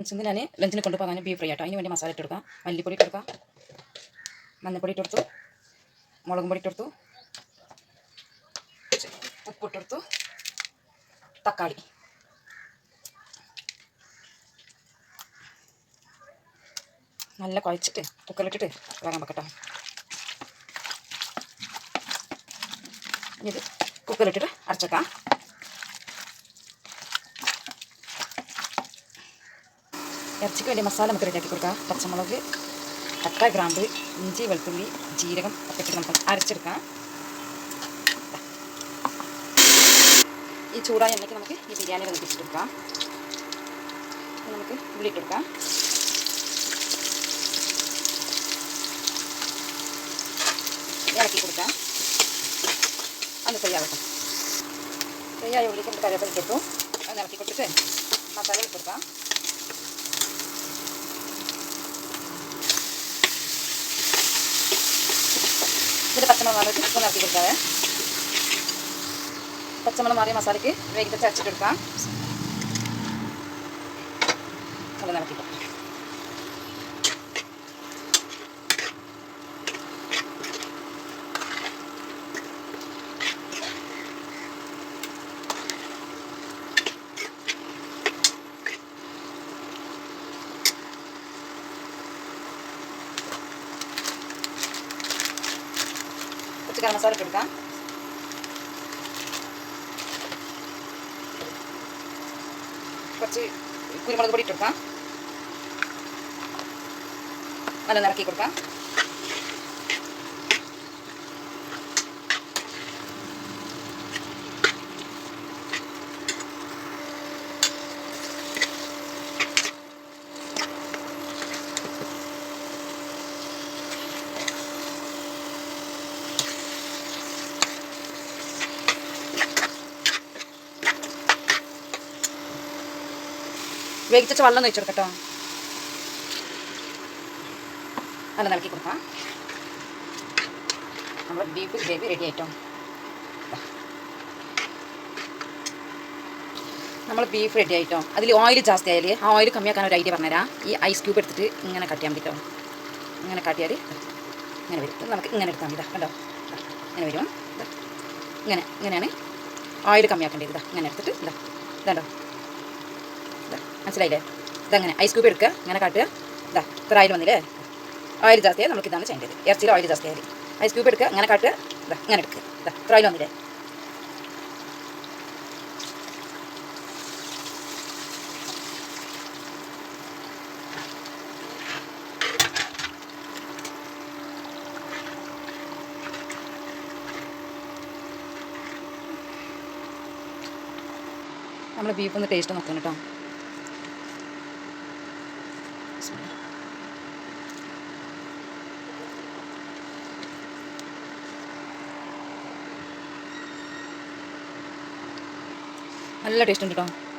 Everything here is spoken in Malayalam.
ഇന്ന് ഞാൻ ലഞ്ചിന് കൊണ്ടുപോകാൻ ബീഫ് ഫ്രൈ ആട്ടോ. അതിന് വേണ്ടി മസാല ഇട്ട് കൊടുക്കാം. മല്ലിപ്പൊടി ഇട്ട് കൊടുക്കാം, മഞ്ഞൾപ്പൊടി ഇട്ട് കൊടുത്തു, മുളകും പൊടി ഇട്ട് കൊടുത്തു, ഉപ്പിട്ട് കൊടുത്തു, തക്കാളി നല്ല കുഴച്ചിട്ട് കുക്കറിലിട്ടിട്ട് വേഗം വെക്കട്ടോ. ഇത് കുക്കറിലിട്ടിട്ട് അടച്ചേക്കാം. ഇറച്ചിക്ക് വേണ്ടി മസാല നമുക്ക് റെഡിയാക്കി കൊടുക്കാം. പച്ചമുളക്, പട്ട, ഗ്രാമ്പ്, ഇഞ്ചി, വെളുത്തുള്ളി, ജീരകം ഒക്കെ ഇട്ട് നമുക്ക് അരച്ചെടുക്കാം. ഈ ചൂടായ എണ്ണയ്ക്ക് നമുക്ക് ഈ ബിരിയാണി വെച്ചിട്ടെടുക്കാം. നമുക്ക് ഉള്ളി ഇട്ടെടുക്കാം. ഇറക്കി കൊടുക്കാം. അത് ഫ്രൈ ആവട്ടെ. ഫ്രൈ ആയ ഉള്ളിക്ക് നമുക്ക് കറിവേപ്പില ഇട്ടു. അത് ഇറക്കി കൊടുത്തിട്ട് മസാല ഇട്ട് കൊടുക്കാം. ഇതിൽ പച്ചമുളക് മാറിയിട്ട് ഒന്ന് ഇറക്കി കൊടുക്കാവേ. പച്ചമുളക് മാറിയ മസാലയ്ക്ക് വേഗത്തിൽ അരച്ചിട്ടെടുക്കാം. അത് ഇറക്കിക്കാം. കുറച്ച് ഗരം മസാല ഇട്ടെടുക്കാം. കുറച്ച് കുരുമുളക് പൊടി ഇട്ടെടുക്കാം. നല്ല ഇറക്കി കൊടുക്കാം. വേവിച്ച വെള്ളം ഒഴിച്ചു കൊടുക്കട്ടോ. നല്ല നിലക്കി കൊടുക്കാം. നമ്മുടെ ബീഫ് ഗ്രേവി റെഡി ആയിട്ടോ. നമ്മൾ ബീഫ് റെഡി ആയിട്ടോ. അതിൽ ഓയിൽ ജാസ്തി ആയാൽ ആ ഓയിൽ കമ്മിയാക്കാൻ ഒരു ഐഡിയ പറഞ്ഞുതരാം. ഈ ഐസ് ക്യൂബ് എടുത്തിട്ട് ഇങ്ങനെ കട്ട് ചെയ്യാൻ പറ്റും. ഇങ്ങനെ കാട്ടിയാൽ ഇങ്ങനെ വരും. നമുക്ക് ഇങ്ങനെ എടുത്താൽ മതി. കണ്ടോ, ഇങ്ങനെ വരും. ഇങ്ങനെയാണ് ഓയിൽ കമ്മിയാക്കേണ്ടത്. ഇങ്ങനെ എടുത്തിട്ട് ഇതാണ്ടോ, മനസ്സിലായില്ലേ? ഇതങ്ങനെ ഐസ് ക്യൂബ് എടുക്കുക, ഇങ്ങനെ കാട്ടുക. ഇത്ര ഓയിൽ വന്നില്ലേ? ഓയിൽ ജാസ്തിയായി നമുക്ക് ഇതാണ് ചെയ്യേണ്ടത്. ഇറച്ചിയിൽ ഓയിൽ ജാസ്തിയായി ഐസ് ക്യൂബ് എടുക്കുക, ഇങ്ങനെ കാട്ടുക. ഇങ്ങനെ എടുക്കുക. ഇത്ര ഓയിൽ വന്നില്ലേ? നമ്മൾ ബീഫ് ഒന്ന് ടേസ്റ്റ് നോക്കണം കേട്ടോ. നല്ല ടേസ്റ്റ് ഉണ്ട് കേട്ടോ.